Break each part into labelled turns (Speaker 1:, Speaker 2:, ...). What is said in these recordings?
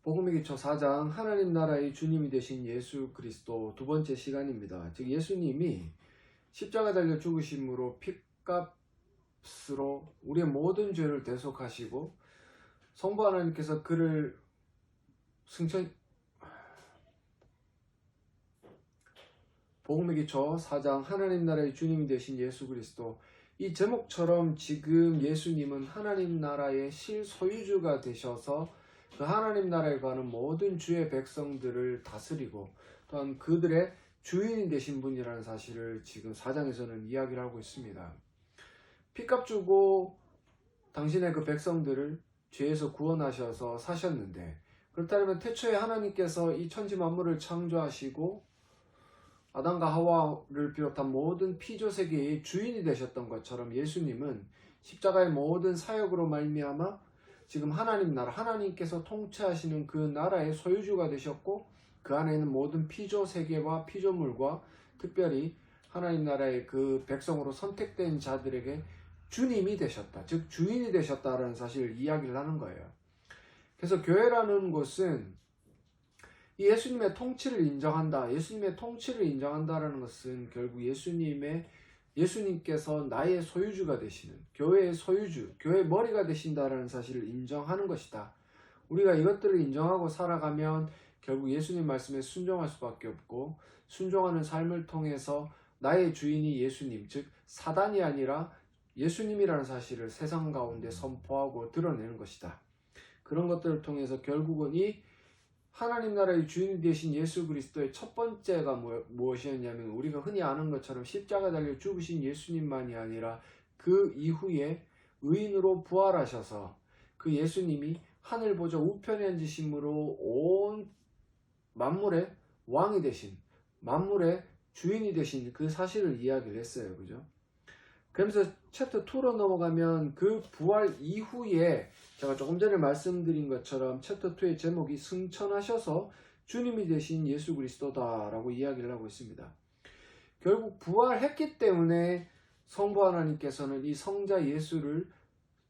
Speaker 1: 복음의 기초 4장 하나님 나라의 주님이 되신 예수 그리스도 두 번째 시간입니다. 즉 예수님이 십자가 달려 죽으심으로 핏값으로 우리의 모든 죄를 대속하시고 성부 하나님께서 그를 복음의 기초 4장 하나님 나라의 주님이 되신 예수 그리스도, 이 제목처럼 지금 예수님은 하나님 나라의 실소유주가 되셔서 그 하나님 나라에 가는 모든 주의 백성들을 다스리고 또한 그들의 주인이 되신 분이라는 사실을 지금 4장에서는 이야기를 하고 있습니다. 핏값 주고 당신의 그 백성들을 죄에서 구원하셔서 사셨는데, 그렇다면 태초에 하나님께서 이 천지 만물을 창조하시고 아담과 하와를 비롯한 모든 피조세계의 주인이 되셨던 것처럼 예수님은 십자가의 모든 사역으로 말미암아 지금 하나님 나라, 하나님께서 통치하시는 그 나라의 소유주가 되셨고 그 안에 있는 모든 피조세계와 피조물과 특별히 하나님 나라의 그 백성으로 선택된 자들에게 주님이 되셨다, 즉 주인이 되셨다라는 사실을 이야기를 하는 거예요. 그래서 교회라는 곳은 이 예수님의 통치를 인정한다. 예수님의 통치를 인정한다라는 것은 결국 예수님께서 나의 소유주가 되시는, 교회의 소유주, 교회의 머리가 되신다라는 사실을 인정하는 것이다. 우리가 이것들을 인정하고 살아가면 결국 예수님 말씀에 순종할 수밖에 없고, 순종하는 삶을 통해서 나의 주인이 예수님, 즉 사단이 아니라 예수님이라는 사실을 세상 가운데 선포하고 드러내는 것이다. 그런 것들을 통해서 결국은 이 하나님 나라의 주인이 되신 예수 그리스도의 첫 번째가 무엇이었냐면, 우리가 흔히 아는 것처럼 십자가 달려 죽으신 예수님만이 아니라 그 이후에 의인으로 부활하셔서 그 예수님이 하늘 보좌 우편에 앉으심으로 온 만물의 왕이 되신, 만물의 주인이 되신 그 사실을 이야기를 했어요. 그죠? 그러면서 챕터 2로 넘어가면 그 부활 이후에 제가 조금 전에 말씀드린 것처럼 챕터 2의 제목이 승천하셔서 주님이 되신 예수 그리스도다라고 이야기를 하고 있습니다. 결국 부활했기 때문에 성부 하나님께서는 이 성자 예수를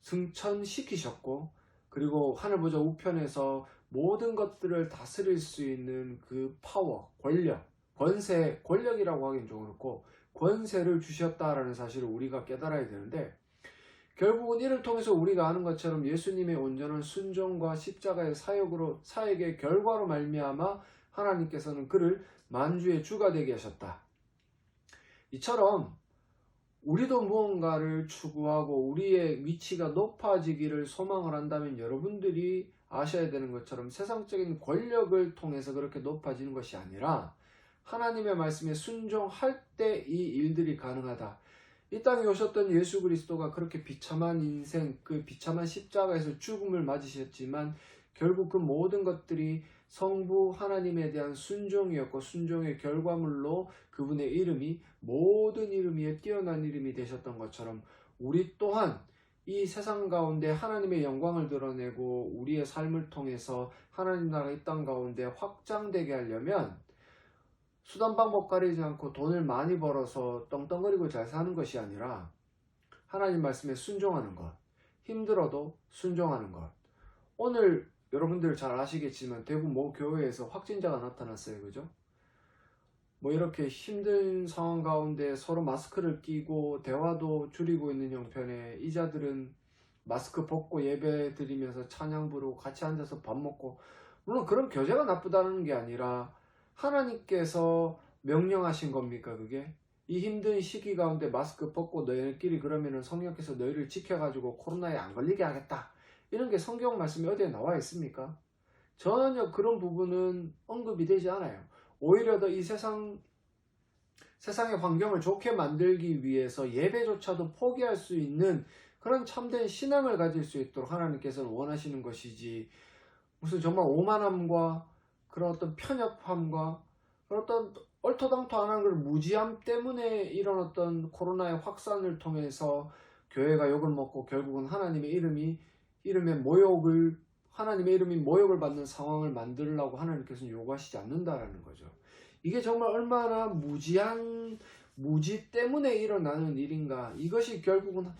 Speaker 1: 승천시키셨고, 그리고 하늘보좌 우편에서 모든 것들을 다스릴 수 있는 그 파워, 권력, 권세, 권력이라고 하긴 좀 그렇고 권세를 주셨다라는 사실을 우리가 깨달아야 되는데, 결국은 이를 통해서 우리가 아는 것처럼 예수님의 온전한 순종과 십자가의 사역의 결과로 말미암아 하나님께서는 그를 만주의 주가 되게 하셨다. 이처럼 우리도 무언가를 추구하고 우리의 위치가 높아지기를 소망을 한다면 여러분들이 아셔야 되는 것처럼 세상적인 권력을 통해서 그렇게 높아지는 것이 아니라 하나님의 말씀에 순종할 때 이 일들이 가능하다. 이 땅에 오셨던 예수 그리스도가 그렇게 비참한 인생, 그 비참한 십자가에서 죽음을 맞으셨지만 결국 그 모든 것들이 성부 하나님에 대한 순종이었고, 순종의 결과물로 그분의 이름이 모든 이름 위에 뛰어난 이름이 되셨던 것처럼 우리 또한 이 세상 가운데 하나님의 영광을 드러내고 우리의 삶을 통해서 하나님 나라 이 땅 가운데 확장되게 하려면 수단 방법 가리지 않고 돈을 많이 벌어서 떵떵거리고 잘 사는 것이 아니라 하나님 말씀에 순종하는 것, 힘들어도 순종하는 것. 오늘 여러분들 잘 아시겠지만 대구 모 교회에서 확진자가 나타났어요. 그죠? 이렇게 힘든 상황 가운데 서로 마스크를 끼고 대화도 줄이고 있는 형편에 이자들은 마스크 벗고 예배 드리면서 찬양 부르고 같이 앉아서 밥 먹고, 물론 그런 교제가 나쁘다는 게 아니라 하나님께서 명령하신 겁니까 그게? 이 힘든 시기 가운데 마스크 벗고 너희들끼리 그러면은 성령께서 너희를 지켜가지고 코로나에 안 걸리게 하겠다, 이런 게 성경 말씀에 어디에 나와 있습니까? 전혀 그런 부분은 언급이 되지 않아요. 오히려 더 이 세상의 환경을 좋게 만들기 위해서 예배조차도 포기할 수 있는 그런 참된 신앙을 가질 수 있도록 하나님께서는 원하시는 것이지, 무슨 정말 오만함과 그런 어떤 편협함과 그런 어떤 얼토당토 안 하는 그 무지함 때문에 이런 어떤 코로나의 확산을 통해서 교회가 욕을 먹고 결국은 하나님의 이름이 모욕을 받는 상황을 만들려고 하나님께서는 요구하시지 않는다라는 거죠. 이게 정말 얼마나 무지 때문에 일어나는 일인가. 이것이 결국은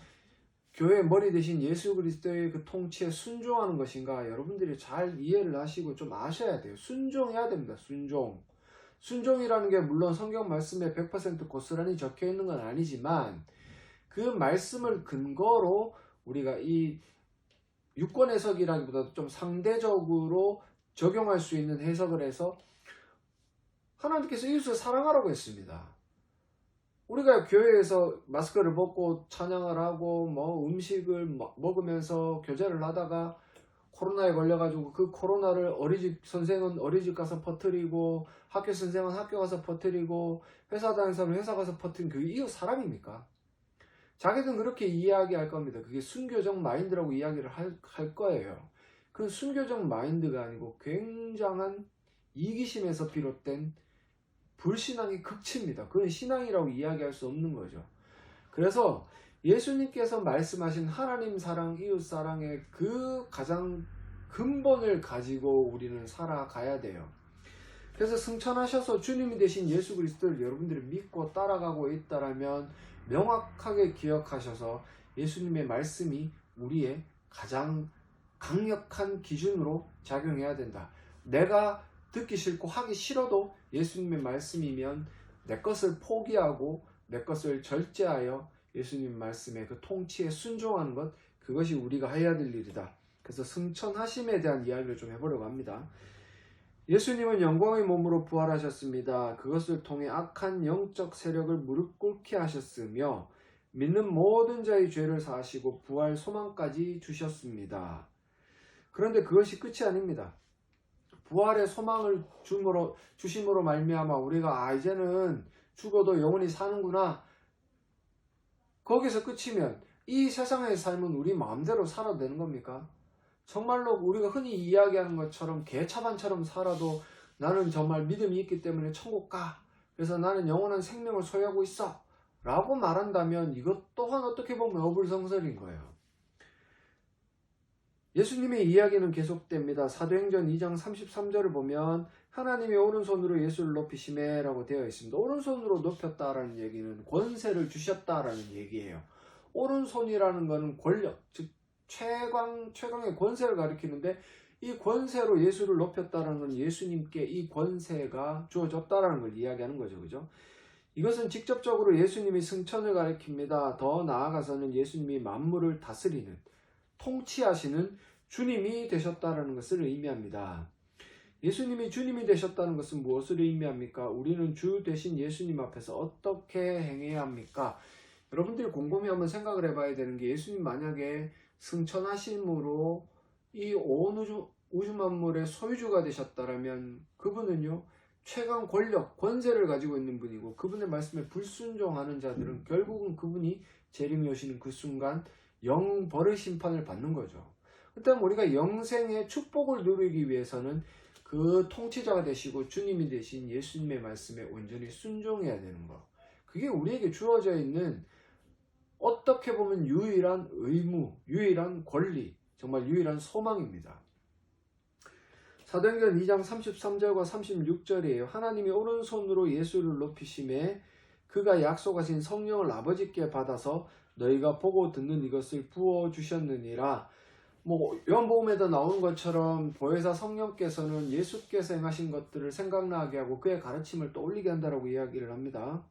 Speaker 1: 교회의 머리 대신 예수 그리스도의 그 통치에 순종하는 것인가, 여러분들이 잘 이해를 하시고 좀 아셔야 돼요. 순종해야 됩니다. 순종이라는 게 물론 성경 말씀에 100% 고스란히 적혀 있는 건 아니지만, 그 말씀을 근거로 우리가 이 유권 해석이라기보다도 좀 상대적으로 적용할 수 있는 해석을 해서 하나님께서 이웃을 사랑하라고 했습니다. 우리가 교회에서 마스크를 벗고 찬양을 하고 뭐 음식을 먹으면서 교제를 하다가 코로나에 걸려가지고 그 코로나를 어린이집 선생은 어린이집 가서 퍼뜨리고, 학교 선생은 학교 가서 퍼뜨리고, 회사 다니는 사람은 회사 가서 퍼뜨린 그 이웃 사람입니까? 자기들은 그렇게 이야기할 겁니다. 그게 순교적 마인드라고 이야기를 할 거예요. 그건 순교적 마인드가 아니고 굉장한 이기심에서 비롯된 불신앙의 극치입니다. 그건 신앙이라고 이야기할 수 없는 거죠. 그래서 예수님께서 말씀하신 하나님 사랑, 이웃 사랑의 그 가장 근본을 가지고 우리는 살아가야 돼요. 그래서 승천하셔서 주님이 되신 예수 그리스도를 여러분들이 믿고 따라가고 있다라면 명확하게 기억하셔서 예수님의 말씀이 우리의 가장 강력한 기준으로 작용해야 된다. 내가 듣기 싫고 하기 싫어도 예수님의 말씀이면 내 것을 포기하고 내 것을 절제하여 예수님 말씀의 그 통치에 순종하는 것, 그것이 우리가 해야 될 일이다. 그래서 승천하심에 대한 이야기를 좀 해보려고 합니다. 예수님은 영광의 몸으로 부활하셨습니다. 그것을 통해 악한 영적 세력을 무릎 꿇게 하셨으며 믿는 모든 자의 죄를 사하시고 부활 소망까지 주셨습니다. 그런데 그것이 끝이 아닙니다. 부활의 소망을 주심으로 말미암아 우리가 이제는 죽어도 영원히 사는구나, 거기서 끝이면 이 세상의 삶은 우리 마음대로 살아도 되는 겁니까? 정말로 우리가 흔히 이야기하는 것처럼 개차반처럼 살아도 나는 정말 믿음이 있기 때문에 천국 가, 그래서 나는 영원한 생명을 소유하고 있어 라고 말한다면 이것 또한 어떻게 보면 어불성설인 거예요. 예수님의 이야기는 계속됩니다. 사도행전 2장 33절을 보면 하나님이 오른손으로 예수를 높이시매 라고 되어 있습니다. 오른손으로 높였다라는 얘기는 권세를 주셨다라는 얘기예요. 오른손이라는 것은 권력, 즉 최강의 권세를 가리키는데, 이 권세로 예수를 높였다는 건 예수님께 이 권세가 주어졌다는 걸 이야기하는 거죠. 그죠? 이것은 직접적으로 예수님이 승천을 가리킵니다. 더 나아가서는 예수님이 만물을 다스리는, 통치하시는 주님이 되셨다는 것을 의미합니다. 예수님이 주님이 되셨다는 것은 무엇을 의미합니까? 우리는 주 되신 예수님 앞에서 어떻게 행해야 합니까? 여러분들이 곰곰이 한번 생각을 해봐야 되는 게, 예수님 만약에 승천하심으로 이 온 우주 만물의 소유주가 되셨다면 그분은요, 최강 권력, 권세를 가지고 있는 분이고, 그분의 말씀에 불순종하는 자들은 결국은 그분이 재림이 오시는 그 순간 영벌의 심판을 받는 거죠. 일단 우리가 영생의 축복을 누리기 위해서는 그 통치자가 되시고 주님이 되신 예수님의 말씀에 온전히 순종해야 되는 거, 그게 우리에게 주어져 있는 어떻게 보면 유일한 의무, 유일한 권리, 정말 유일한 소망입니다. 사도행전 2장 33절과 36절이에요. 하나님이 오른손으로 예수를 높이심에 그가 약속하신 성령을 아버지께 받아서 너희가 보고 듣는 이것을 부어주셨느니라. 요한복음에도 나오는 것처럼 보혜사 성령께서는 예수께서 행하신 것들을 생각나게 하고 그의 가르침을 떠올리게 한다라고 이야기를 합니다.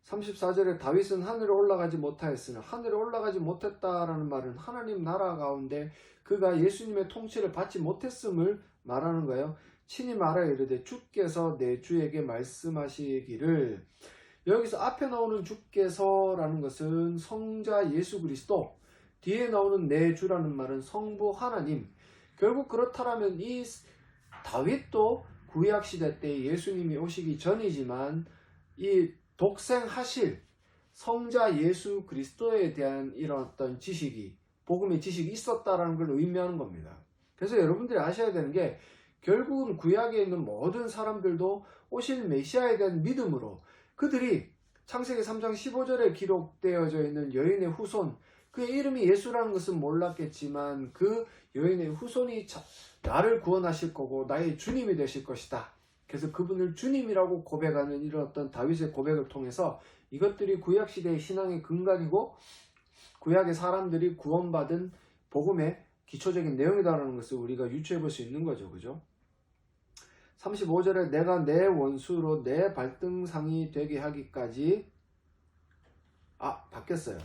Speaker 1: 34절에 다윗은 하늘에 올라가지 못하였으나, 하늘에 올라가지 못했다라는 말은 하나님 나라 가운데 그가 예수님의 통치를 받지 못했음을 말하는 거예요. 친히 말하여 이르되 주께서 내 주에게 말씀하시기를. 여기서 앞에 나오는 주께서라는 것은 성자 예수 그리스도, 뒤에 나오는 내 주라는 말은 성부 하나님. 결국 그렇다면 이 다윗도 구약시대 때 예수님이 오시기 전이지만 이 독생하실 성자 예수 그리스도에 대한 이런 어떤 지식이, 복음의 지식이 있었다라는 걸 의미하는 겁니다. 그래서 여러분들이 아셔야 되는 게, 결국은 구약에 있는 모든 사람들도 오실 메시아에 대한 믿음으로, 그들이 창세기 3장 15절에 기록되어져 있는 여인의 후손, 그의 이름이 예수라는 것은 몰랐겠지만 그 여인의 후손이 나를 구원하실 거고 나의 주님이 되실 것이다. 그래서 그분을 주님이라고 고백하는 이런 어떤 다윗의 고백을 통해서 이것들이 구약시대의 신앙의 근간이고 구약의 사람들이 구원받은 복음의 기초적인 내용이다라는 것을 우리가 유추해 볼 수 있는 거죠. 그죠? 35절에 내가 내 원수로 내 발등상이 되게 하기까지 바뀌었어요.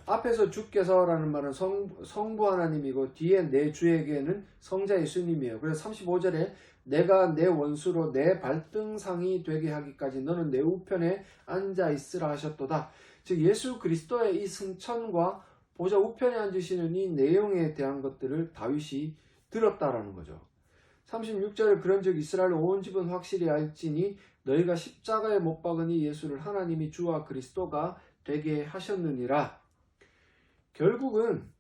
Speaker 1: 앞에서 주께서라는 말은 성부 하나님이고 뒤에 내 주에게는 성자 예수님이에요. 그래서 35절에 내가 내 원수로 내 발등상이 되게 하기까지 너는 내 우편에 앉아 있으라 하셨도다. 즉 예수 그리스도의 이 승천과 보좌 우편에 앉으시는 이 내용에 대한 것들을 다윗이 들었다라는 거죠. 36절에 그런즉 이스라엘 온 집은 확실히 알지니 너희가 십자가에 못 박으니 예수를 하나님이 주와 그리스도가 되게 하셨느니라. 결국은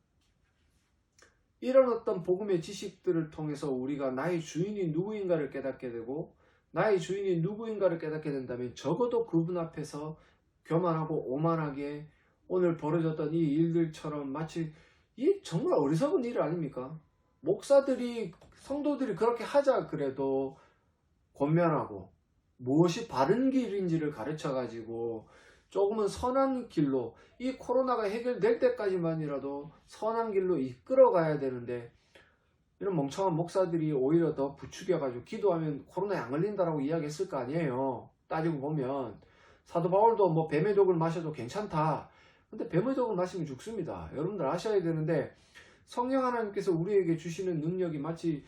Speaker 1: 이런 어떤 복음의 지식들을 통해서 우리가 나의 주인이 누구인가를 깨닫게 되고, 나의 주인이 누구인가를 깨닫게 된다면 적어도 그분 앞에서 교만하고 오만하게 오늘 벌어졌던 이 일들처럼 마치 이 정말 어리석은 일 아닙니까? 목사들이 성도들이 그렇게 하자 그래도 권면하고 무엇이 바른 길인지를 가르쳐 가지고 조금은 선한 길로, 이 코로나가 해결될 때까지만이라도 선한 길로 이끌어 가야 되는데 이런 멍청한 목사들이 오히려 더 부추겨 가지고 기도하면 코로나에 안 걸린다라고 이야기했을 거 아니에요. 따지고 보면 사도 바울도 뭐 뱀의 독을 마셔도 괜찮다. 근데 뱀의 독을 마시면 죽습니다. 여러분들 아셔야 되는데 성령 하나님께서 우리에게 주시는 능력이 마치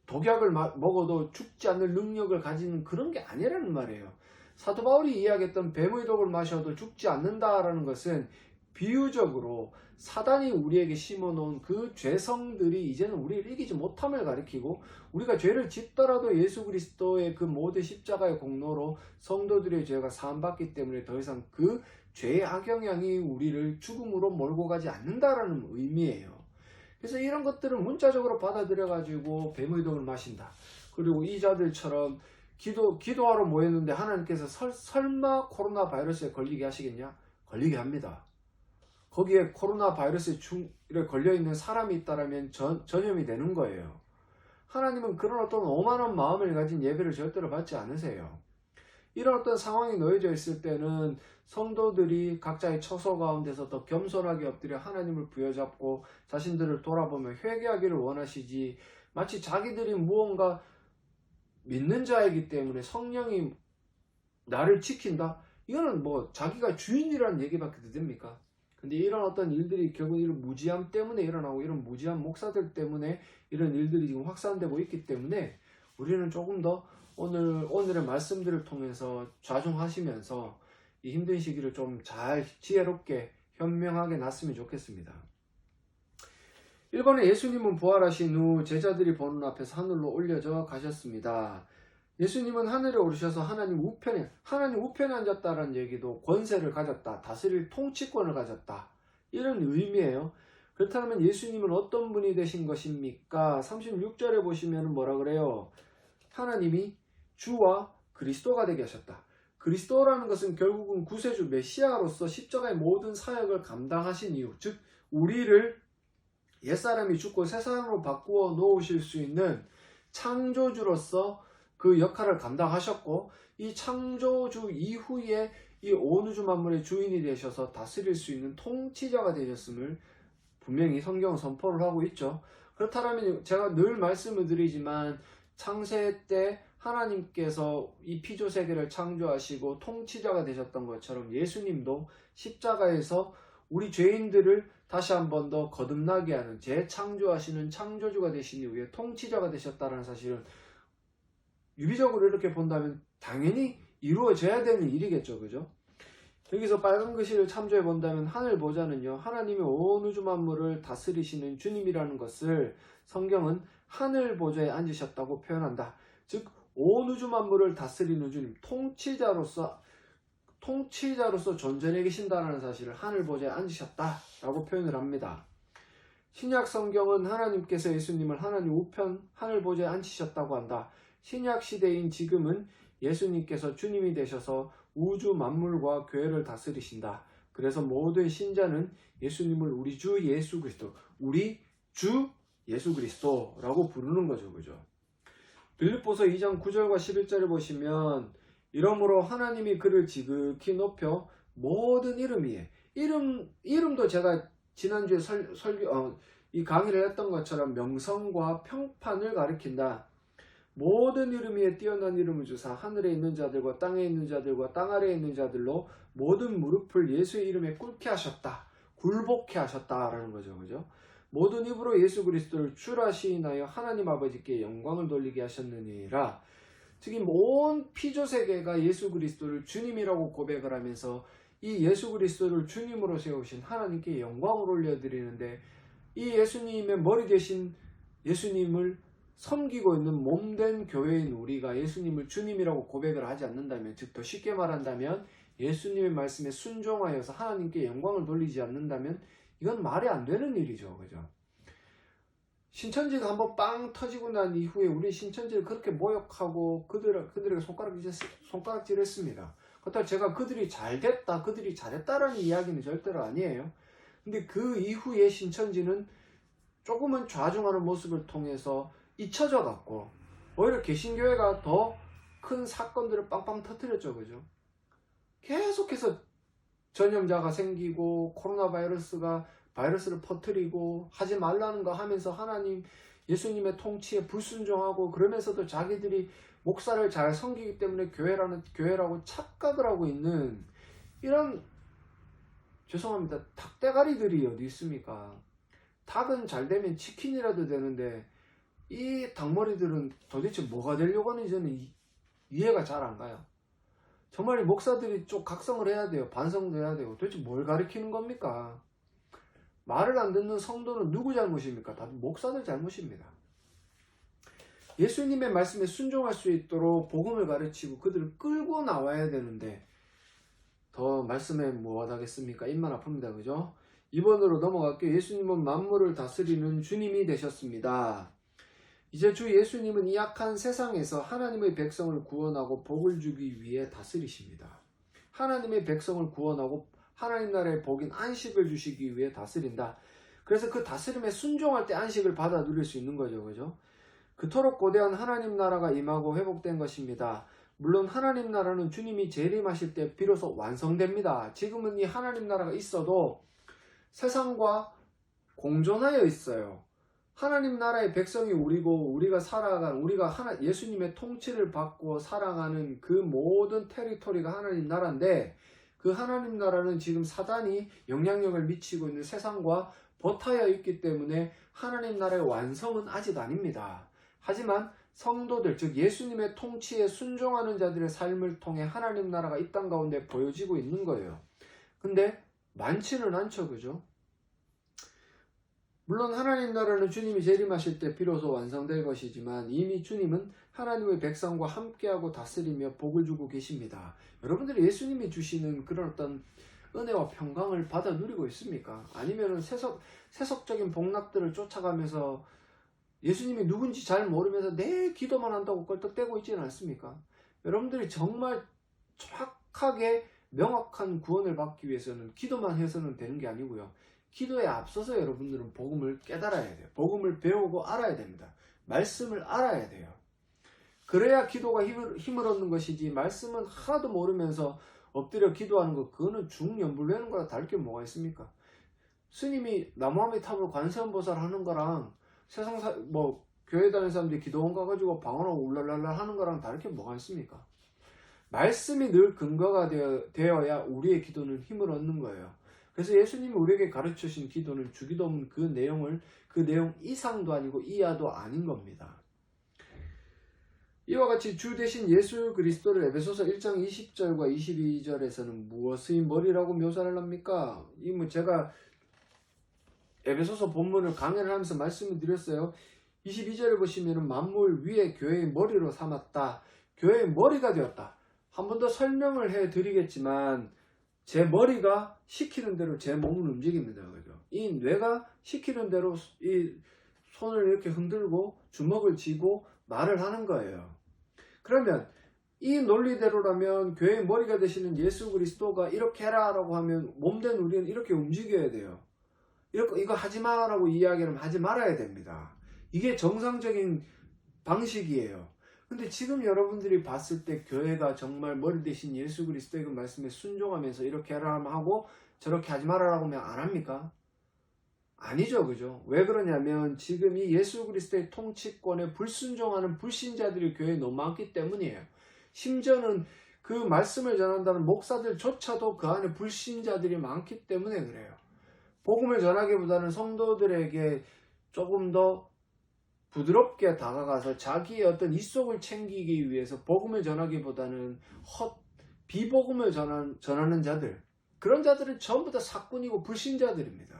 Speaker 1: 독약을 먹어도 죽지 않는 능력을 가지는 그런 게 아니라는 말이에요. 사도 바울이 이야기했던 뱀의 독을 마셔도 죽지 않는다라는 것은 비유적으로 사단이 우리에게 심어놓은 그 죄성들이 이제는 우리를 이기지 못함을 가리키고, 우리가 죄를 짓더라도 예수 그리스도의 그 모든 십자가의 공로로 성도들의 죄가 사함받기 때문에 더 이상 그 죄의 악영향이 우리를 죽음으로 몰고 가지 않는다라는 의미예요. 그래서 이런 것들을 문자적으로 받아들여 가지고 뱀의 독을 마신다. 그리고 이 자들처럼 기도하러 모였는데 하나님께서 설마 코로나 바이러스에 걸리게 하시겠냐? 걸리게 합니다. 거기에 코로나 바이러스에 걸려있는 사람이 있다면 전염이 되는 거예요. 하나님은 그런 어떤 오만한 마음을 가진 예배를 절대로 받지 않으세요. 이런 어떤 상황이 놓여져 있을 때는 성도들이 각자의 처소 가운데서 더 겸손하게 엎드려 하나님을 부여잡고 자신들을 돌아보며 회개하기를 원하시지, 마치 자기들이 무언가 믿는 자이기 때문에 성령이 나를 지킨다? 이거는 뭐 자기가 주인이라는 얘기밖에 됩니까? 근데 이런 어떤 일들이 결국 이런 무지함 때문에 일어나고, 이런 무지한 목사들 때문에 이런 일들이 지금 확산되고 있기 때문에 우리는 조금 더 오늘의 말씀들을 통해서 좌중하시면서 이 힘든 시기를 좀 잘 지혜롭게 현명하게 났으면 좋겠습니다. 1번에 예수님은 부활하신 후 제자들이 보는 앞에서 하늘로 올려져 가셨습니다. 예수님은 하늘에 오르셔서 하나님 우편에 앉았다라는 얘기도 권세를 가졌다, 다스릴 통치권을 가졌다, 이런 의미예요. 그렇다면 예수님은 어떤 분이 되신 것입니까? 36절에 보시면 뭐라 그래요? 하나님이 주와 그리스도가 되게 하셨다. 그리스도라는 것은 결국은 구세주 메시아로서 십자가의 모든 사역을 감당하신 이유, 즉 우리를 옛사람이 죽고 새사람으로 바꾸어 놓으실 수 있는 창조주로서 그 역할을 감당하셨고, 이 창조주 이후에 이 온 우주 만물의 주인이 되셔서 다스릴 수 있는 통치자가 되셨음을 분명히 성경은 선포를 하고 있죠. 그렇다면 제가 늘 말씀을 드리지만 창세 때 하나님께서 이 피조세계를 창조하시고 통치자가 되셨던 것처럼 예수님도 십자가에서 우리 죄인들을 다시 한 번 더 거듭나게 하는 재창조하시는 창조주가 되신 이후에 통치자가 되셨다는 사실은 유비적으로 이렇게 본다면 당연히 이루어져야 되는 일이겠죠. 그죠? 여기서 빨간 글씨를 참조해 본다면 하늘 보좌는요, 하나님이 온 우주 만물을 다스리시는 주님이라는 것을 성경은 하늘 보좌에 앉으셨다고 표현한다. 즉 온 우주 만물을 다스리는 주님, 통치자로서 존전해 계신다는 사실을 하늘 보좌에 앉으셨다라고 표현을 합니다. 신약 성경은 하나님께서 예수님을 하나님 우편 하늘 보좌에 앉히셨다고 한다. 신약 시대인 지금은 예수님께서 주님이 되셔서 우주 만물과 교회를 다스리신다. 그래서 모든 신자는 예수님을 우리 주 예수 그리스도라고 부르는 거죠. 그죠? 빌립보서 2장 9절과 11절을 보시면 이러므로 하나님이 그를 지극히 높여 모든 이름 위에, 이름도 제가 지난주에 이 강의를 했던 것처럼 명성과 평판을 가리킨다. 모든 이름 위에 뛰어난 이름을 주사 하늘에 있는 자들과 땅에 있는 자들과 땅 아래에 있는 자들로 모든 무릎을 예수의 이름에 꿇게 하셨다. 굴복케 하셨다라는 거죠. 그죠? 모든 입으로 예수 그리스도를 주라 시인하여 하나님 아버지께 영광을 돌리게 하셨느니라. 즉, 이 온 피조세계가 예수 그리스도를 주님이라고 고백을 하면서 이 예수 그리스도를 주님으로 세우신 하나님께 영광을 올려드리는데, 이 예수님의 머리 되신 예수님을 섬기고 있는 몸된 교회인 우리가 예수님을 주님이라고 고백을 하지 않는다면, 즉 더 쉽게 말한다면 예수님의 말씀에 순종하여서 하나님께 영광을 돌리지 않는다면 이건 말이 안 되는 일이죠. 그죠? 신천지가 한번 빵 터지고 난 이후에 우리 신천지를 그렇게 모욕하고 그들에게 손가락질했습니다. 그렇다고 제가 그들이 잘됐다, 그들이 잘했다라는 이야기는 절대로 아니에요. 근데 그 이후에 신천지는 조금은 좌중하는 모습을 통해서 잊혀져 갔고, 오히려 개신교회가 더 큰 사건들을 빵빵 터뜨렸죠. 그죠? 계속해서 전염자가 생기고 코로나 바이러스를 퍼뜨리고 하지 말라는 거 하면서 예수님의 통치에 불순종하고, 그러면서도 자기들이 목사를 잘 섬기기 때문에 교회라고 착각을 하고 있는 이런, 죄송합니다, 닭대가리들이 어디 있습니까? 닭은 잘 되면 치킨이라도 되는데 이 닭머리들은 도대체 뭐가 되려고 하는지 저는 이해가 잘 안 가요. 정말 이 목사들이 좀 각성을 해야 돼요. 반성도 해야 되고. 도대체 뭘 가르치는 겁니까? 말을 안 듣는 성도는 누구 잘못입니까? 다 목사들 잘못입니다. 예수님의 말씀에 순종할 수 있도록 복음을 가르치고 그들을 끌고 나와야 되는데, 더 말씀에 뭐가 하겠습니까? 입만 아픕니다. 그죠? 2번으로 넘어갈게요. 예수님은 만물을 다스리는 주님이 되셨습니다. 이제 주 예수님은 이 악한 세상에서 하나님의 백성을 구원하고 복을 주기 위해 다스리십니다. 하나님의 백성을 구원하고 하나님 나라의 복인 안식을 주시기 위해 다스린다. 그래서 그 다스림에 순종할 때 안식을 받아 누릴 수 있는 거죠. 그죠? 그토록 고대한 하나님 나라가 임하고 회복된 것입니다. 물론 하나님 나라는 주님이 재림하실 때 비로소 완성됩니다. 지금은 이 하나님 나라가 있어도 세상과 공존하여 있어요. 하나님 나라의 백성이 우리고, 우리가 예수님의 통치를 받고 살아가는 그 모든 테리토리가 하나님 나라인데, 그 하나님 나라는 지금 사단이 영향력을 미치고 있는 세상과 버타여 있기 때문에 하나님 나라의 완성은 아직 아닙니다. 하지만 성도들, 즉 예수님의 통치에 순종하는 자들의 삶을 통해 하나님 나라가 이 땅 가운데 보여지고 있는 거예요. 근데 많지는 않죠. 그죠? 물론 하나님 나라는 주님이 재림하실 때 비로소 완성될 것이지만, 이미 주님은 하나님의 백성과 함께하고 다스리며 복을 주고 계십니다. 여러분들이 예수님이 주시는 그런 어떤 은혜와 평강을 받아 누리고 있습니까? 아니면 세속적인 복락들을 쫓아가면서 예수님이 누군지 잘 모르면서 내 기도만 한다고 껄떡대고 있지는 않습니까? 여러분들이 정말 정확하게 명확한 구원을 받기 위해서는 기도만 해서는 되는 게 아니고요. 기도에 앞서서 여러분들은 복음을 깨달아야 돼요. 복음을 배우고 알아야 됩니다. 말씀을 알아야 돼요. 그래야 기도가 힘을 얻는 것이지, 말씀은 하나도 모르면서 엎드려 기도하는 거, 그거는 중연불되는 거랑 다를 게 뭐가 있습니까? 스님이 나무아미타불 관세음보살 하는 거랑 교회 다니는 사람들이 기도원 가가지고 방언하고 울랄랄라 하는 거랑 다를 게 뭐가 있습니까? 말씀이 늘 근거가 되어야 우리의 기도는 힘을 얻는 거예요. 그래서 예수님이 우리에게 가르쳐주신 기도는 주기도문 그 내용 이상도 아니고 이하도 아닌 겁니다. 이와 같이 주 대신 예수 그리스도를 에베소서 1장 20절과 22절에서는 무엇의 머리라고 묘사를 합니까? 제가 에베소서 본문을 강의를 하면서 말씀을 드렸어요. 22절을 보시면 만물 위에 교회의 머리로 삼았다. 교회의 머리가 되었다. 한 번 더 설명을 해드리겠지만, 제 머리가 시키는 대로 제 몸을 움직입니다. 그죠? 이 뇌가 시키는 대로 이 손을 이렇게 흔들고 주먹을 쥐고 말을 하는 거예요. 그러면 이 논리대로라면 교회의 머리가 되시는 예수 그리스도가 이렇게 해라 라고 하면 몸된 우리는 이렇게 움직여야 돼요. 이거 하지 마라고 이야기하면 하지 말아야 됩니다. 이게 정상적인 방식이에요. 근데 지금 여러분들이 봤을 때 교회가 정말 머리 대신 예수 그리스도의 그 말씀에 순종하면서 이렇게 하라 하고 저렇게 하지 말아라고 하면 안 합니까? 아니죠. 그죠? 왜 그러냐면 지금 이 예수 그리스도의 통치권에 불순종하는 불신자들이 교회에 너무 많기 때문이에요. 심지어는 그 말씀을 전한다는 목사들조차도 그 안에 불신자들이 많기 때문에 그래요. 복음을 전하기보다는 성도들에게 조금 더 부드럽게 다가가서 자기의 어떤 입속을 챙기기 위해서 복음을 전하기보다는 비복음을 전하는 자들, 그런 자들은 전부 다 사꾼이고 불신자들입니다.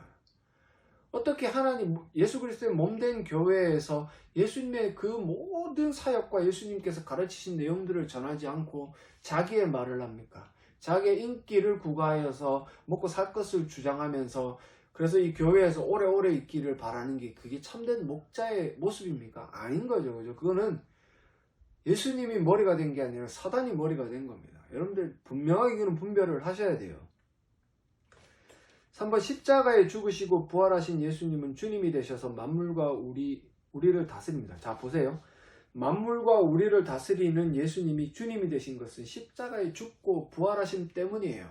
Speaker 1: 어떻게 하나님, 예수 그리스도의 몸된 교회에서 예수님의 그 모든 사역과 예수님께서 가르치신 내용들을 전하지 않고 자기의 말을 합니까? 자기의 인기를 구가하여서 먹고 살 것을 주장하면서 그래서 이 교회에서 오래오래 있기를 바라는 게 그게 참된 목자의 모습입니까? 아닌 거죠. 그죠? 그거는 예수님이 머리가 된 게 아니라 사단이 머리가 된 겁니다. 여러분들 분명하게 그는 분별을 하셔야 돼요. 3번 십자가에 죽으시고 부활하신 예수님은 주님이 되셔서 만물과 우리를 다스립니다. 자 보세요. 만물과 우리를 다스리는 예수님이 주님이 되신 것은 십자가에 죽고 부활하심 때문이에요.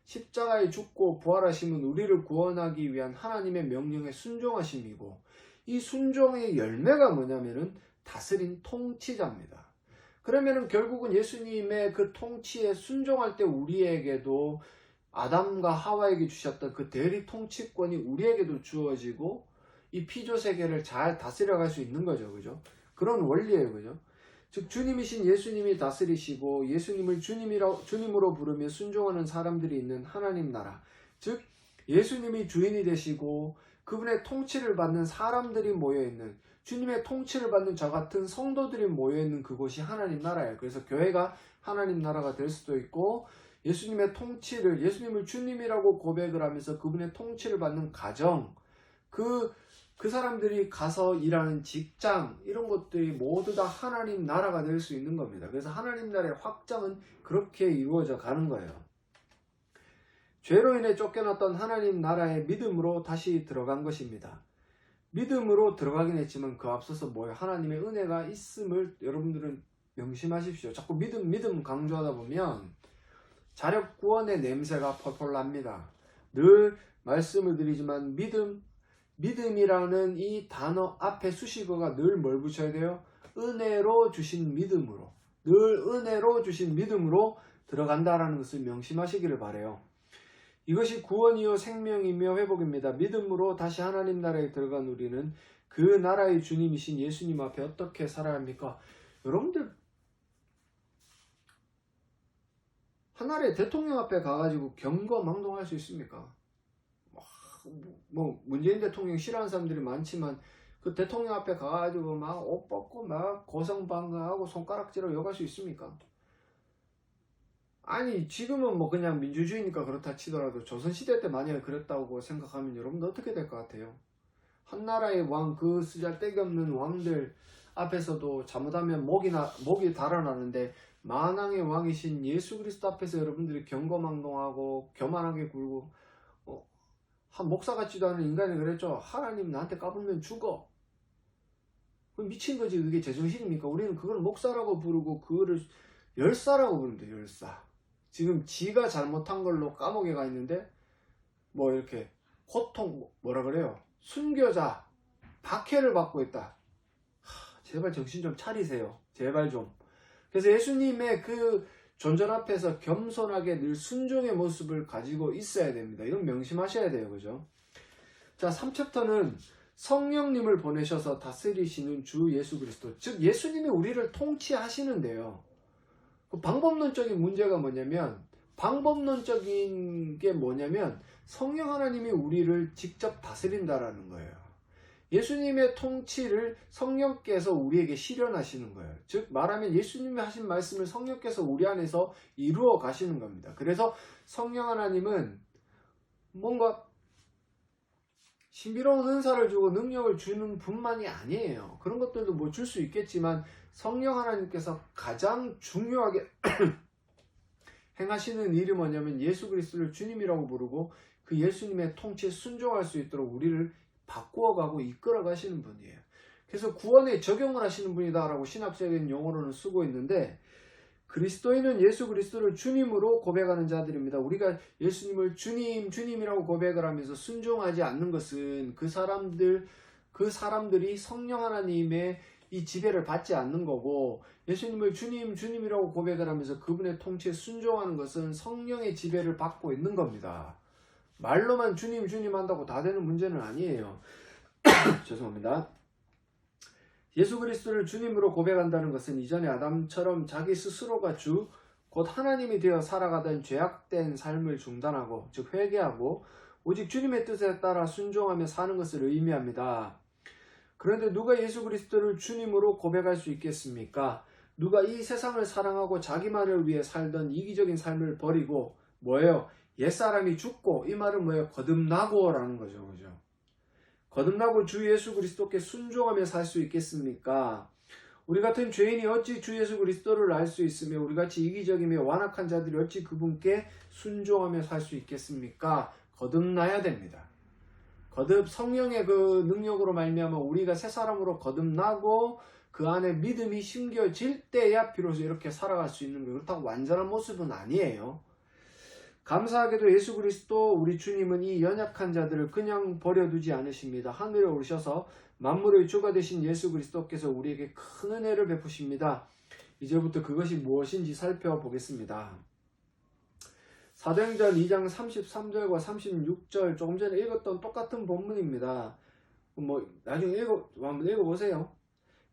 Speaker 1: 십자가에 죽고 부활하심은 우리를 구원하기 위한 하나님의 명령에 순종하심이고 이 순종의 열매가 뭐냐면은 다스린 통치자입니다. 그러면은 결국은 예수님의 그 통치에 순종할 때 우리에게도 아담과 하와에게 주셨던 그 대리 통치권이 우리에게도 주어지고 이 피조 세계를 잘 다스려갈 수 있는 거죠. 그죠? 그런 원리예요. 그죠? 즉 주님이신 예수님이 다스리시고 예수님을 주님으로 부르며 순종하는 사람들이 있는 하나님 나라, 즉 예수님이 주인이 되시고 그분의 통치를 받는 사람들이 모여있는, 주님의 통치를 받는 저 같은 성도들이 모여있는 그곳이 하나님 나라예요. 그래서 교회가 하나님 나라가 될 수도 있고 예수님의 통치를, 예수님을 주님이라고 고백을 하면서 그분의 통치를 받는 가정, 그 사람들이 가서 일하는 직장, 이런 것들이 모두 다 하나님 나라가 될 수 있는 겁니다. 그래서 하나님 나라의 확장은 그렇게 이루어져 가는 거예요. 죄로 인해 쫓겨났던 하나님 나라의 믿음으로 다시 들어간 것입니다. 믿음으로 들어가긴 했지만 그 앞서서 뭐예요? 하나님의 은혜가 있음을 여러분들은 명심하십시오. 자꾸 믿음 강조하다 보면 자력 구원의 냄새가 펄펄 납니다. 늘 말씀을 드리지만 믿음이라는 이 단어 앞에 수식어가 늘 뭘 붙여야 돼요? 은혜로 주신 믿음으로, 늘 은혜로 주신 믿음으로 들어간다라는 것을 명심하시기를 바라요. 이것이 구원이요 생명이며 회복입니다. 믿음으로 다시 하나님 나라에 들어간 우리는 그 나라의 주님이신 예수님 앞에 어떻게 살아야 합니까? 여러분들 하나의 대통령 앞에 가가지고 경거망동할 수 있습니까? 뭐 문재인 대통령 싫어하는 사람들이 많지만 그 대통령 앞에 가가지고 막 옷 벗고 막 고성방가하고 손가락질로 욕할 수 있습니까? 아니 지금은 뭐 그냥 민주주의니까 그렇다 치더라도 조선시대 때 만약에 그랬다고 생각하면 여러분들 어떻게 될 것 같아요? 한나라의 왕, 그 쓰잘데기 없는 왕들 앞에서도 잘못하면 목이 달아나는데 만왕의 왕이신 예수 그리스도 앞에서 여러분들이 경거망동하고 교만하게 굴고 한 목사 같지도 않은 인간이 그랬죠. 하나님 나한테 까불면 죽어. 미친 거지. 그게 제정신입니까? 우리는 그걸 목사라고 부르고 그거를 열사라고 부릅니다. 열사. 지금 지가 잘못한 걸로 감옥에 가 있는데 뭐 이렇게 고통 뭐라 그래요? 순교자 박해를 받고 있다. 제발 정신 좀 차리세요. 제발 좀. 그래서 예수님의 그 존전 앞에서 겸손하게 늘 순종의 모습을 가지고 있어야 됩니다. 이건 명심하셔야 돼요. 그죠? 자, 3챕터는 성령님을 보내셔서 다스리시는 주 예수 그리스도, 즉 예수님이 우리를 통치하시는데요. 그 방법론적인 문제가 뭐냐면, 방법론적인 게 뭐냐면 성령 하나님이 우리를 직접 다스린다라는 거예요. 예수님의 통치를 성령께서 우리에게 실현하시는 거예요. 즉 말하면 예수님이 하신 말씀을 성령께서 우리 안에서 이루어 가시는 겁니다. 그래서 성령 하나님은 뭔가 신비로운 은사를 주고 능력을 주는 분만이 아니에요. 그런 것들도 뭐 줄 수 있겠지만 성령 하나님께서 가장 중요하게 행하시는 일이 뭐냐면 예수 그리스도를 주님이라고 부르고 그 예수님의 통치에 순종할 수 있도록 우리를 바꾸어가고 이끌어가시는 분이에요. 그래서 구원에 적용을 하시는 분이다라고 신학적인 용어로는 쓰고 있는데 그리스도인은 예수 그리스도를 주님으로 고백하는 자들입니다. 우리가 예수님을 주님, 주님이라고 고백을 하면서 순종하지 않는 것은 그 사람들이 성령 하나님의 이 지배를 받지 않는 거고, 예수님을 주님, 주님이라고 고백을 하면서 그분의 통치에 순종하는 것은 성령의 지배를 받고 있는 겁니다. 말로만 주님, 주님 한다고 다 되는 문제는 아니에요. 죄송합니다. 예수 그리스도를 주님으로 고백한다는 것은 이전에 아담처럼 자기 스스로가 주, 곧 하나님이 되어 살아가던 죄악된 삶을 중단하고, 즉 회개하고 오직 주님의 뜻에 따라 순종하며 사는 것을 의미합니다. 그런데 누가 예수 그리스도를 주님으로 고백할 수 있겠습니까? 누가 이 세상을 사랑하고 자기만을 위해 살던 이기적인 삶을 버리고, 뭐예요? 옛사람이 죽고, 이 말은 뭐예요? 거듭나고 라는 거죠. 그죠? 거듭나고 주 예수 그리스도께 순종하며 살 수 있겠습니까? 우리 같은 죄인이 어찌 주 예수 그리스도를 알 수 있으며 우리같이 이기적이며 완악한 자들이 어찌 그분께 순종하며 살 수 있겠습니까? 거듭나야 됩니다. 성령의 그 능력으로 말미암아 우리가 새 사람으로 거듭나고 그 안에 믿음이 심겨질 때야 비로소 이렇게 살아갈 수 있는 거예요. 그렇다고 완전한 모습은 아니에요. 감사하게도 예수 그리스도 우리 주님은 이 연약한 자들을 그냥 버려두지 않으십니다. 하늘에 오르셔서 만물의 주가 되신 예수 그리스도께서 우리에게 큰 은혜를 베푸십니다. 이제부터 그것이 무엇인지 살펴보겠습니다. 사도행전 2장 33절과 36절 조금 전에 읽었던 똑같은 본문입니다. 나중에 한번 읽어보세요.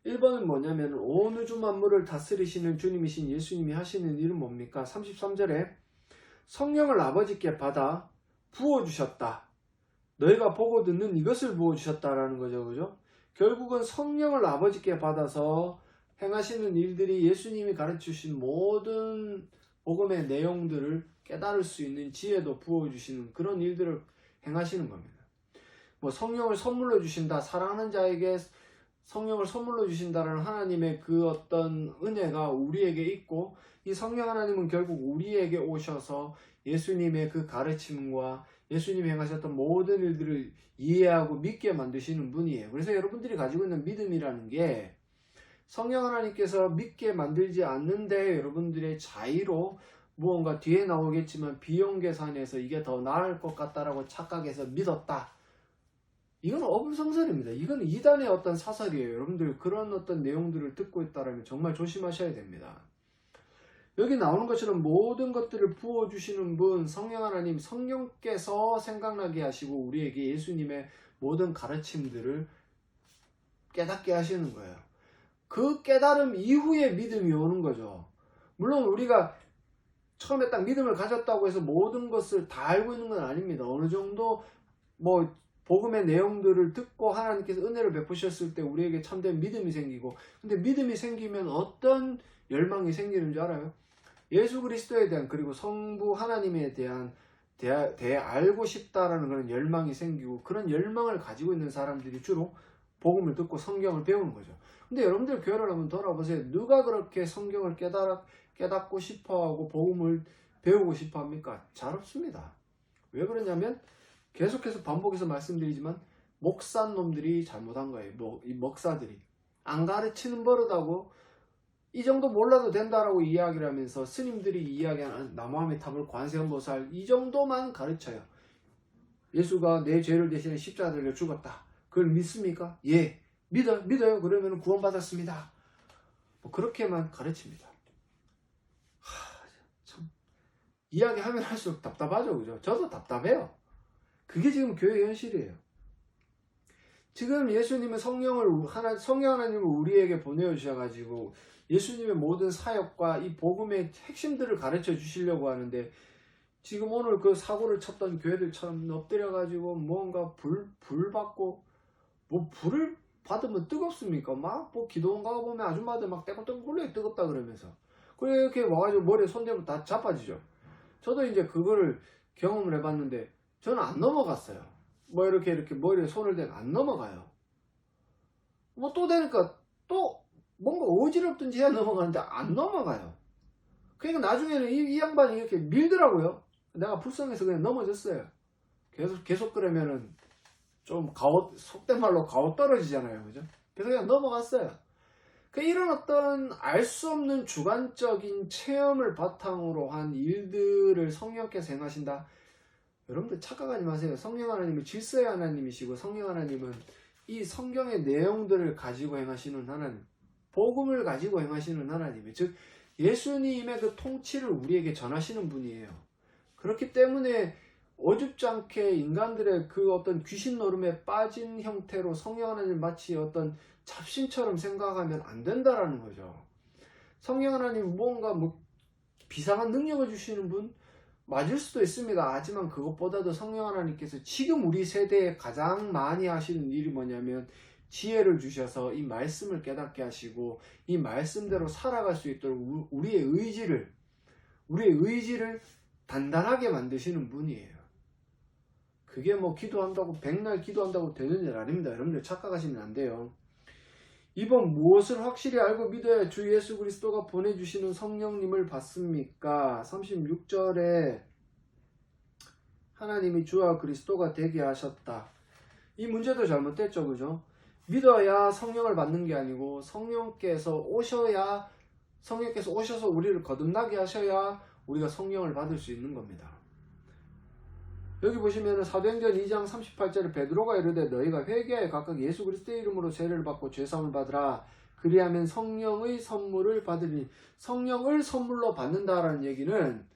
Speaker 1: 1번은 뭐냐면 온 우주 만물을 다스리시는 주님이신 예수님이 하시는 일은 뭡니까? 33절에 성령을 아버지께 받아 부어주셨다. 너희가 보고 듣는 이것을 부어주셨다라는 거죠. 그죠? 결국은 성령을 아버지께 받아서 행하시는 일들이 예수님이 가르치신 모든 복음의 내용들을 깨달을 수 있는 지혜도 부어주시는 그런 일들을 행하시는 겁니다. 성령을 선물로 주신다. 사랑하는 자에게 성령을 선물로 주신다는 하나님의 그 어떤 은혜가 우리에게 있고, 이 성령 하나님은 결국 우리에게 오셔서 예수님의 그 가르침과 예수님이 행하셨던 모든 일들을 이해하고 믿게 만드시는 분이에요. 그래서 여러분들이 가지고 있는 믿음이라는 게 성령 하나님께서 믿게 만들지 않는데 여러분들의 자의로 무언가 뒤에 나오겠지만 비용 계산해서 이게 더 나을 것 같다라고 착각해서 믿었다. 이건 어불성설입니다. 이건 이단의 어떤 사설이에요. 여러분들 그런 어떤 내용들을 듣고 있다면 정말 조심하셔야 됩니다. 여기 나오는 것처럼 모든 것들을 부어주시는 분 성령 하나님, 성령께서 생각나게 하시고 우리에게 예수님의 모든 가르침들을 깨닫게 하시는 거예요. 그 깨달음 이후에 믿음이 오는 거죠. 물론 우리가 처음에 딱 믿음을 가졌다고 해서 모든 것을 다 알고 있는 건 아닙니다. 어느 정도 복음의 내용들을 듣고 하나님께서 은혜를 베푸셨을 때 우리에게 참된 믿음이 생기고, 근데 믿음이 생기면 어떤 열망이 생기는 줄 알아요? 예수 그리스도에 대한, 그리고 성부 하나님에 대한 알고 싶다라는 그런 열망이 생기고, 그런 열망을 가지고 있는 사람들이 주로 복음을 듣고 성경을 배우는 거죠. 근데 여러분들 교회를 한번 돌아보세요. 누가 그렇게 성경을 깨닫고 싶어하고 복음을 배우고 싶어 합니까? 잘 없습니다. 왜 그러냐면 계속해서 반복해서 말씀드리지만 목사놈들이 잘못한 거예요. 이 목사들이 안 가르치는 버릇하고 이 정도 몰라도 된다라고 이야기를 하면서 스님들이 이야기하는 나무함의 탑을 관세음보살 이 정도만 가르쳐요. 예수가 내 죄를 대신해 십자가에 달려 죽었다. 그걸 믿습니까? 예. 믿어요. 그러면 구원받았습니다. 그렇게만 가르칩니다. 참 이야기하면 할수록 답답하죠. 그죠? 저도 답답해요. 그게 지금 교회 현실이에요. 지금 예수님은 성령 하나님을 우리에게 보내주셔가지고 예수님의 모든 사역과 이 복음의 핵심들을 가르쳐 주시려고 하는데, 지금 오늘 그 사고를 쳤던 교회들처럼 엎드려가지고 뭔가 불 받고, 불을 받으면 뜨겁습니까? 기도원 가보면 아줌마들 떼굴떼굴 굴려요. 뜨겁다 그러면서. 그래 이렇게 와가지고 머리에 손대면 다 자빠지죠. 저도 이제 그거를 경험을 해봤는데 저는 안 넘어갔어요. 이렇게 머리에 손을 대면 안 넘어가요. 또 되니까 또 뭔가 어지럽든지 해야 넘어가는데 안 넘어가요. 그러니까 나중에는 이 양반이 이렇게 밀더라고요. 내가 불쌍해서 그냥 넘어졌어요. 계속 그러면은 좀 속된 말로 가오 떨어지잖아요. 그죠? 그래서 그냥 넘어갔어요. 이런 어떤 알 수 없는 주관적인 체험을 바탕으로 한 일들을 성령께서 행하신다. 여러분들 착각하지 마세요. 성령 하나님은 질서의 하나님이시고 성령 하나님은 이 성경의 내용들을 가지고 행하시는 하나님, 복음을 가지고 행하시는 하나님이에요. 즉 예수님의 그 통치를 우리에게 전하시는 분이에요. 그렇기 때문에 어줍지 않게 인간들의 그 어떤 귀신 노름에 빠진 형태로 성령 하나님 마치 어떤 잡신처럼 생각하면 안 된다라는 거죠. 성령 하나님 무언가 비상한 능력을 주시는 분 맞을 수도 있습니다. 하지만 그것보다도 성령 하나님께서 지금 우리 세대에 가장 많이 하시는 일이 뭐냐면 지혜를 주셔서 이 말씀을 깨닫게 하시고 이 말씀대로 살아갈 수 있도록 우리의 의지를 단단하게 만드시는 분이에요. 그게 기도한다고 백날 기도한다고 되는 일 아닙니다. 여러분들 착각하시면 안 돼요. 이번 무엇을 확실히 알고 믿어야 주 예수 그리스도가 보내주시는 성령님을 받습니까? 36절에 하나님이 주와 그리스도가 되게 하셨다. 이 문제도 잘못됐죠, 그죠? 믿어야 성령을 받는 게 아니고 성령께서 오셔서 우리를 거듭나게 하셔야 우리가 성령을 받을 수 있는 겁니다. 여기 보시면 사도행전 2장 38절에 베드로가 이르되 너희가 회개하여 각각 예수 그리스도의 이름으로 세례를 받고 죄사함을 받으라. 그리하면 성령의 선물을 받으리니, 성령을 선물로 받는다라는 얘기는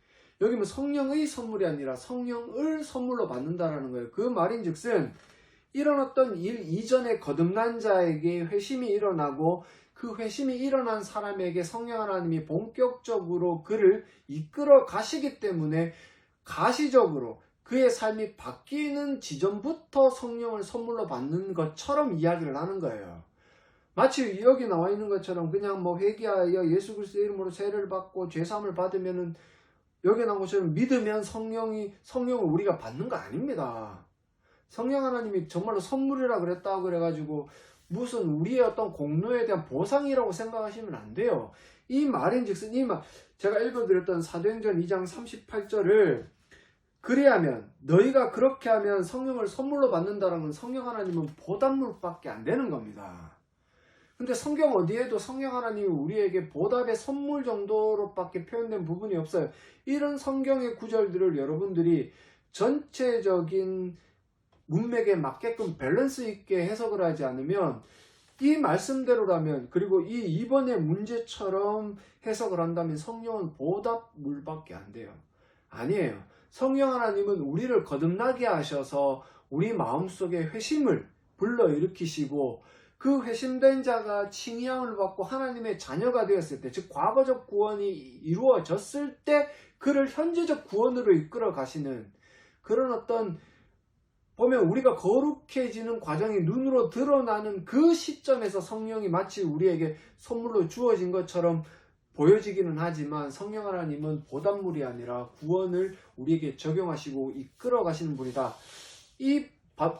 Speaker 1: 여기 성령의 선물이 아니라 성령을 선물로 받는다라는 거예요. 그 말인즉슨 이런 어떤 일 이전에 거듭난 자에게 회심이 일어나고 그 회심이 일어난 사람에게 성령 하나님이 본격적으로 그를 이끌어 가시기 때문에 가시적으로 그의 삶이 바뀌는 지점부터 성령을 선물로 받는 것처럼 이야기를 하는 거예요. 마치 여기 나와 있는 것처럼 그냥 회개하여 예수 그리스도의 이름으로 세례를 받고 죄사함을 받으면은 여기 나온 것처럼 믿으면 성령을 우리가 받는 거 아닙니다. 성령 하나님이 정말로 선물이라 그랬다고 그래가지고 무슨 우리의 어떤 공로에 대한 보상이라고 생각하시면 안 돼요. 이 말인즉슨 제가 읽어드렸던 사도행전 2장 38절을 그리하면 너희가 그렇게 하면 성령을 선물로 받는다는 건 성령 하나님은 보답물밖에 안 되는 겁니다. 근데 성경 어디에도 성령 하나님이 우리에게 보답의 선물 정도로밖에 표현된 부분이 없어요. 이런 성경의 구절들을 여러분들이 전체적인 문맥에 맞게끔 밸런스 있게 해석을 하지 않으면 이 말씀대로라면 그리고 이번의 문제처럼 해석을 한다면 성령은 보답물밖에 안 돼요. 아니에요. 성령 하나님은 우리를 거듭나게 하셔서 우리 마음속에 회심을 불러일으키시고 그 회심된 자가 칭의함을 받고 하나님의 자녀가 되었을 때, 즉 과거적 구원이 이루어졌을 때 그를 현재적 구원으로 이끌어 가시는 그런 어떤 보면 우리가 거룩해지는 과정이 눈으로 드러나는 그 시점에서 성령이 마치 우리에게 선물로 주어진 것처럼 보여지기는 하지만 성령 하나님은 보답물이 아니라 구원을 우리에게 적용하시고 이끌어 가시는 분이다.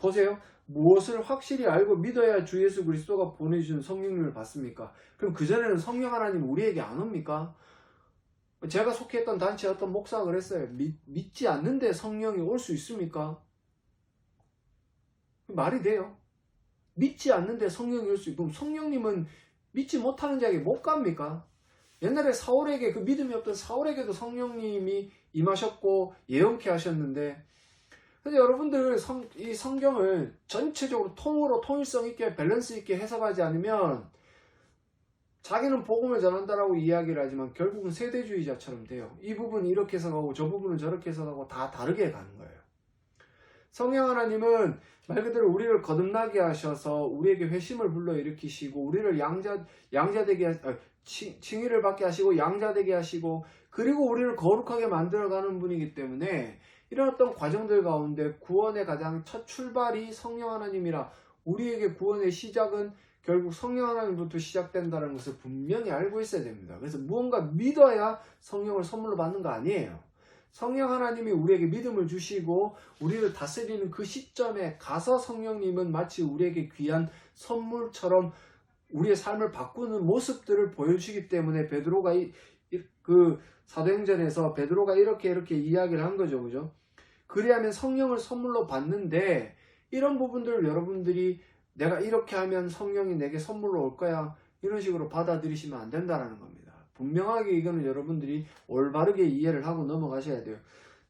Speaker 1: 보세요. 무엇을 확실히 알고 믿어야 주 예수 그리스도가 보내주신 성령님을 받습니까? 그럼 그전에는 성령 하나님 우리에게 안 옵니까? 제가 속했던 단체 어떤 목사가 그랬어요. 믿지 않는데 성령이 올 수 있습니까? 말이 돼요. 믿지 않는데 성령이 올 수 있고, 그럼 성령님은 믿지 못하는 자에게 못 갑니까? 옛날에 사울에게, 그 믿음이 없던 사울에게도 성령님이 임하셨고 예언케 하셨는데, 근데 여러분들 이 성경을 전체적으로 통일성 있게 밸런스 있게 해석하지 않으면 자기는 복음을 전한다라고 이야기를 하지만 결국은 세대주의자처럼 돼요. 이 부분은 이렇게 해석하고 저 부분은 저렇게 해석하고 다 다르게 가는 거예요. 성령 하나님은 말 그대로 우리를 거듭나게 하셔서 우리에게 회심을 불러일으키시고 우리를 양자되게 칭의를 받게 하시고 양자되게 하시고 그리고 우리를 거룩하게 만들어가는 분이기 때문에 이런 어떤 과정들 가운데 구원의 가장 첫 출발이 성령 하나님이라 우리에게 구원의 시작은 결국 성령 하나님부터 시작된다는 것을 분명히 알고 있어야 됩니다. 그래서 무언가 믿어야 성령을 선물로 받는 거 아니에요. 성령 하나님이 우리에게 믿음을 주시고 우리를 다스리는 그 시점에 가서 성령님은 마치 우리에게 귀한 선물처럼 우리의 삶을 바꾸는 모습들을 보여주시기 때문에 베드로가 그 사도행전에서 베드로가 이렇게 이야기를 한 거죠. 그죠? 그리하면 성령을 선물로 받는데 이런 부분들을 여러분들이 내가 이렇게 하면 성령이 내게 선물로 올 거야. 이런 식으로 받아들이시면 안 된다는 겁니다. 분명하게 이거는 여러분들이 올바르게 이해를 하고 넘어가셔야 돼요.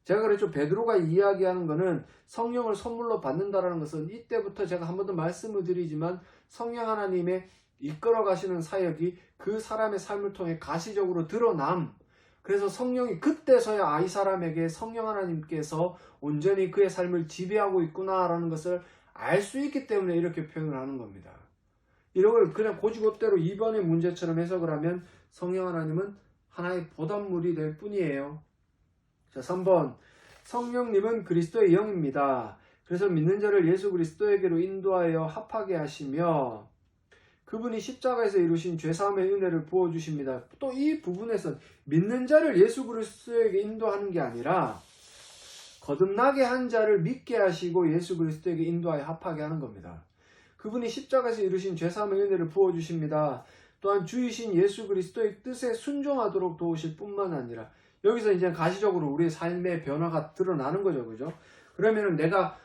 Speaker 1: 제가 그랬죠. 베드로가 이야기하는 거는 성령을 선물로 받는다라는 것은 이때부터 제가 한 번 더 말씀을 드리지만 성령 하나님의 이끌어 가시는 사역이 그 사람의 삶을 통해 가시적으로 드러남. 그래서 성령이 그때서야 이 사람에게 성령 하나님께서 온전히 그의 삶을 지배하고 있구나라는 것을 알 수 있기 때문에 이렇게 표현을 하는 겁니다. 이런 걸 그냥 고지고대로 2번의 문제처럼 해석을 하면 성령 하나님은 하나의 보답물이 될 뿐이에요. 자, 3번. 성령님은 그리스도의 영입니다. 그래서 믿는 자를 예수 그리스도에게로 인도하여 합하게 하시며 그분이 십자가에서 이루신 죄사함의 은혜를 부어주십니다. 또 이 부분에서 믿는 자를 예수 그리스도에게 인도하는 게 아니라 거듭나게 한 자를 믿게 하시고 예수 그리스도에게 인도하여 합하게 하는 겁니다. 그분이 십자가에서 이루신 죄사함의 은혜를 부어주십니다. 또한 주이신 예수 그리스도의 뜻에 순종하도록 도우실 뿐만 아니라 여기서 이제 가시적으로 우리의 삶의 변화가 드러나는 거죠. 그죠? 그러면은 내가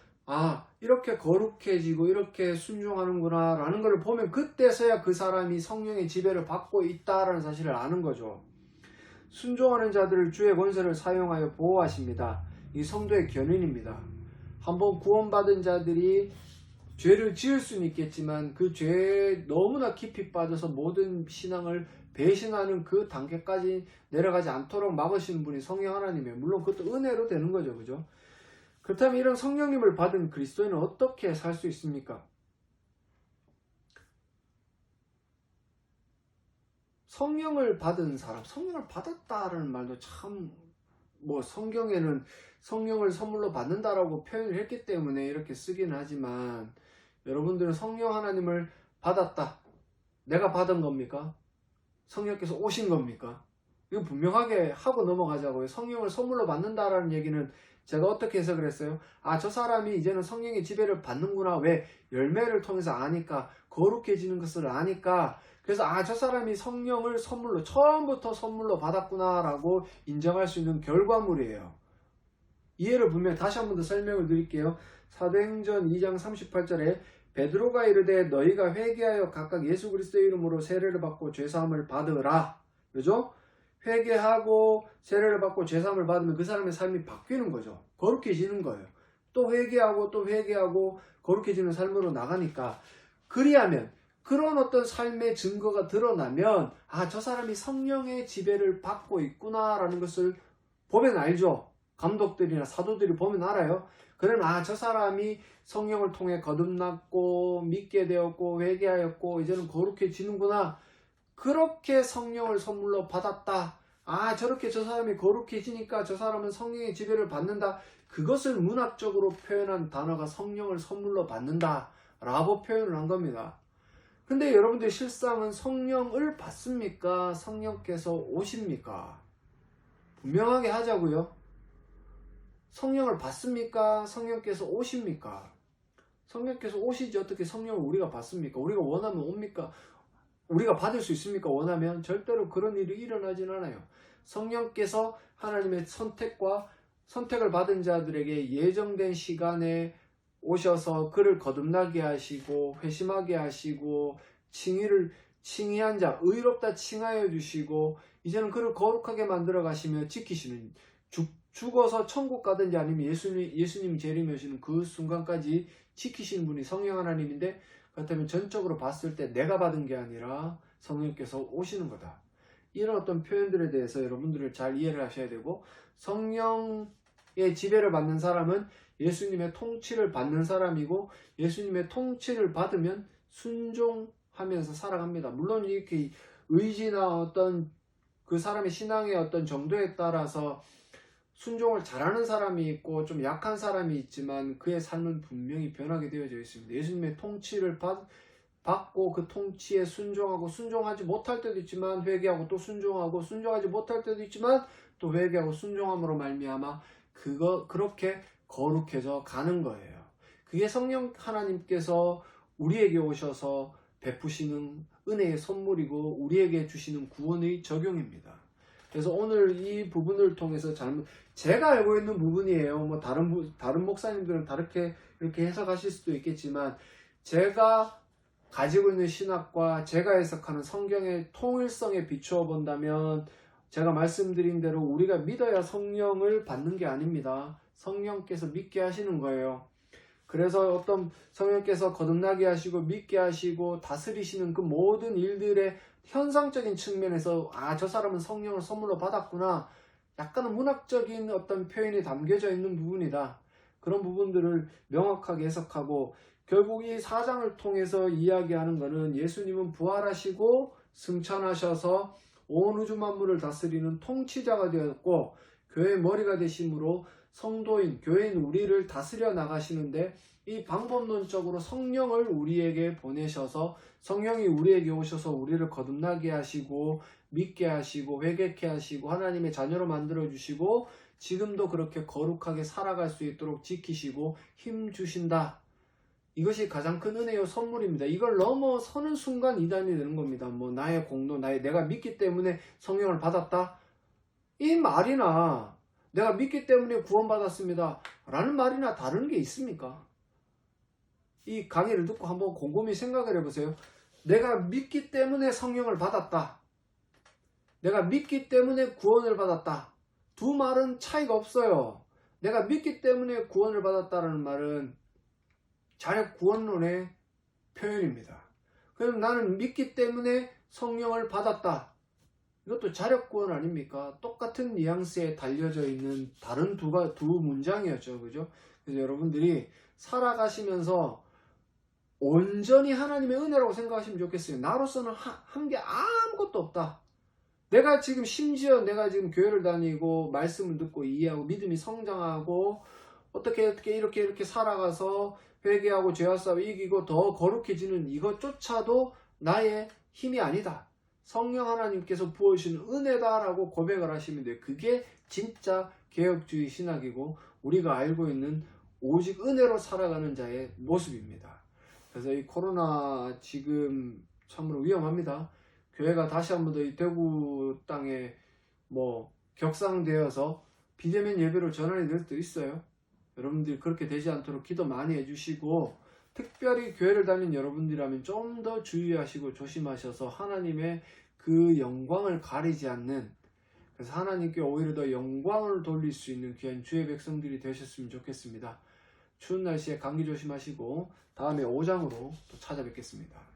Speaker 1: 이렇게 거룩해지고 이렇게 순종하는구나 라는 걸 보면 그때서야 그 사람이 성령의 지배를 받고 있다라는 사실을 아는 거죠. 순종하는 자들을 주의 권세를 사용하여 보호하십니다. 이 성도의 견인입니다. 한번 구원받은 자들이 죄를 지을 수는 있겠지만 그 죄에 너무나 깊이 빠져서 모든 신앙을 배신하는 그 단계까지 내려가지 않도록 막으시는 분이 성령 하나님이에요. 물론 그것도 은혜로 되는 거죠. 그죠? 그렇다면 이런 성령님을 받은 그리스도인은 어떻게 살 수 있습니까? 성령을 받은 사람, 성령을 받았다라는 말도 참 성경에는 성령을 선물로 받는다라고 표현을 했기 때문에 이렇게 쓰기는 하지만 여러분들은 성령 하나님을 받았다. 내가 받은 겁니까? 성령께서 오신 겁니까? 이거 분명하게 하고 넘어가자고요. 성령을 선물로 받는다라는 얘기는 제가 어떻게 해석을 했어요? 저 사람이 이제는 성령의 지배를 받는구나. 왜? 열매를 통해서 아니까, 거룩해지는 것을 아니까. 그래서 저 사람이 성령을 선물로, 처음부터 선물로 받았구나 라고 인정할 수 있는 결과물이에요. 이해를 분명히 다시 한 번 더 설명을 드릴게요. 사도행전 2장 38절에 베드로가 이르되 너희가 회개하여 각각 예수 그리스도의 이름으로 세례를 받고 죄사함을 받으라. 그죠? 회개하고 세례를 받고 죄사함을 받으면 그 사람의 삶이 바뀌는 거죠. 거룩해지는 거예요. 또 회개하고 거룩해지는 삶으로 나가니까 그리하면 그런 어떤 삶의 증거가 드러나면 저 사람이 성령의 지배를 받고 있구나라는 것을 보면 알죠. 감독들이나 사도들이 보면 알아요. 그러면 저 사람이 성령을 통해 거듭났고 믿게 되었고 회개하였고 이제는 거룩해지는구나. 그렇게 성령을 선물로 받았다. 저렇게 저 사람이 거룩해지니까 저 사람은 성령의 지배를 받는다. 그것을 문학적으로 표현한 단어가 성령을 선물로 받는다 라고 표현을 한 겁니다. 근데 여러분들 실상은 성령을 받습니까? 성령께서 오십니까? 분명하게 하자고요. 성령을 받습니까? 성령께서 오십니까? 성령께서 오시지 어떻게 성령을 우리가 받습니까? 우리가 원하면 옵니까? 우리가 받을 수 있습니까? 원하면? 절대로 그런 일이 일어나진 않아요. 성령께서 하나님의 선택을 받은 자들에게 예정된 시간에 오셔서 그를 거듭나게 하시고 회심하게 하시고 칭의한 자 의롭다 칭하여 주시고 이제는 그를 거룩하게 만들어 가시며 지키시는 죽어서 천국 가든지 아니면 예수님이 재림하시는 그 순간까지 지키시는 분이 성령 하나님인데 그렇다면 전적으로 봤을 때 내가 받은 게 아니라 성령께서 오시는 거다. 이런 어떤 표현들에 대해서 여러분들을 잘 이해를 하셔야 되고 성령의 지배를 받는 사람은 예수님의 통치를 받는 사람이고 예수님의 통치를 받으면 순종하면서 살아갑니다. 물론 이렇게 의지나 어떤 그 사람의 신앙의 어떤 정도에 따라서 순종을 잘하는 사람이 있고 좀 약한 사람이 있지만 그의 삶은 분명히 변하게 되어져 있습니다. 예수님의 통치를 받고 그 통치에 순종하고 순종하지 못할 때도 있지만 회개하고 또 순종하고 순종하지 못할 때도 있지만 또 회개하고 순종함으로 말미암아 그렇게 거룩해져 가는 거예요. 그게 성령 하나님께서 우리에게 오셔서 베푸시는 은혜의 선물이고 우리에게 주시는 구원의 적용입니다. 그래서 오늘 이 부분을 통해서 제가 알고 있는 부분이에요. 다른 목사님들은 다르게 이렇게 해석하실 수도 있겠지만 제가 가지고 있는 신학과 제가 해석하는 성경의 통일성에 비추어 본다면 제가 말씀드린 대로 우리가 믿어야 성령을 받는 게 아닙니다. 성령께서 믿게 하시는 거예요. 그래서 어떤 성령께서 거듭나게 하시고 믿게 하시고 다스리시는 그 모든 일들의 현상적인 측면에서 저 사람은 성령을 선물로 받았구나. 약간은 문학적인 어떤 표현이 담겨져 있는 부분이다. 그런 부분들을 명확하게 해석하고 결국 이 4장을 통해서 이야기하는 것은 예수님은 부활하시고 승천하셔서 온 우주 만물을 다스리는 통치자가 되었고 교회의 머리가 되심으로 성도인, 교회인 우리를 다스려 나가시는데 이 방법론적으로 성령을 우리에게 보내셔서 성령이 우리에게 오셔서 우리를 거듭나게 하시고 믿게 하시고 회개케 하시고 하나님의 자녀로 만들어 주시고 지금도 그렇게 거룩하게 살아갈 수 있도록 지키시고 힘 주신다. 이것이 가장 큰 은혜요 선물입니다. 이걸 넘어서는 순간 이단이 되는 겁니다. 뭐 나의 공로, 내가 믿기 때문에 성령을 받았다. 이 말이나 내가 믿기 때문에 구원받았습니다 라는 말이나 다른 게 있습니까? 이 강의를 듣고 한번 곰곰이 생각을 해보세요. 내가 믿기 때문에 성령을 받았다. 내가 믿기 때문에 구원을 받았다. 두 말은 차이가 없어요. 내가 믿기 때문에 구원을 받았다는 말은 자력 구원론의 표현입니다. 그럼 나는 믿기 때문에 성령을 받았다. 이것도 자력 구원 아닙니까? 똑같은 뉘앙스에 달려져 있는 다른 두 문장이었죠. 그죠? 그래서 여러분들이 살아가시면서 온전히 하나님의 은혜라고 생각하시면 좋겠어요. 나로서는 한 게 아무것도 없다. 내가 지금 교회를 다니고 말씀을 듣고 이해하고 믿음이 성장하고 어떻게 이렇게 살아가서 회개하고 죄와 싸워 이기고 더 거룩해지는 이것조차도 나의 힘이 아니다. 성령 하나님께서 부어주시는 은혜다라고 고백을 하시면 돼요. 그게 진짜 개혁주의 신학이고 우리가 알고 있는 오직 은혜로 살아가는 자의 모습입니다. 그래서 이 코로나 지금 참으로 위험합니다. 교회가 다시 한 번 더 이 대구 땅에 격상되어서 비대면 예배로 전환이 될 수도 있어요. 여러분들이 그렇게 되지 않도록 기도 많이 해주시고 특별히 교회를 다니는 여러분들이라면 좀 더 주의하시고 조심하셔서 하나님의 그 영광을 가리지 않는, 그래서 하나님께 오히려 더 영광을 돌릴 수 있는 귀한 주의 백성들이 되셨으면 좋겠습니다. 추운 날씨에 감기 조심하시고 다음에 5장으로 또 찾아뵙겠습니다.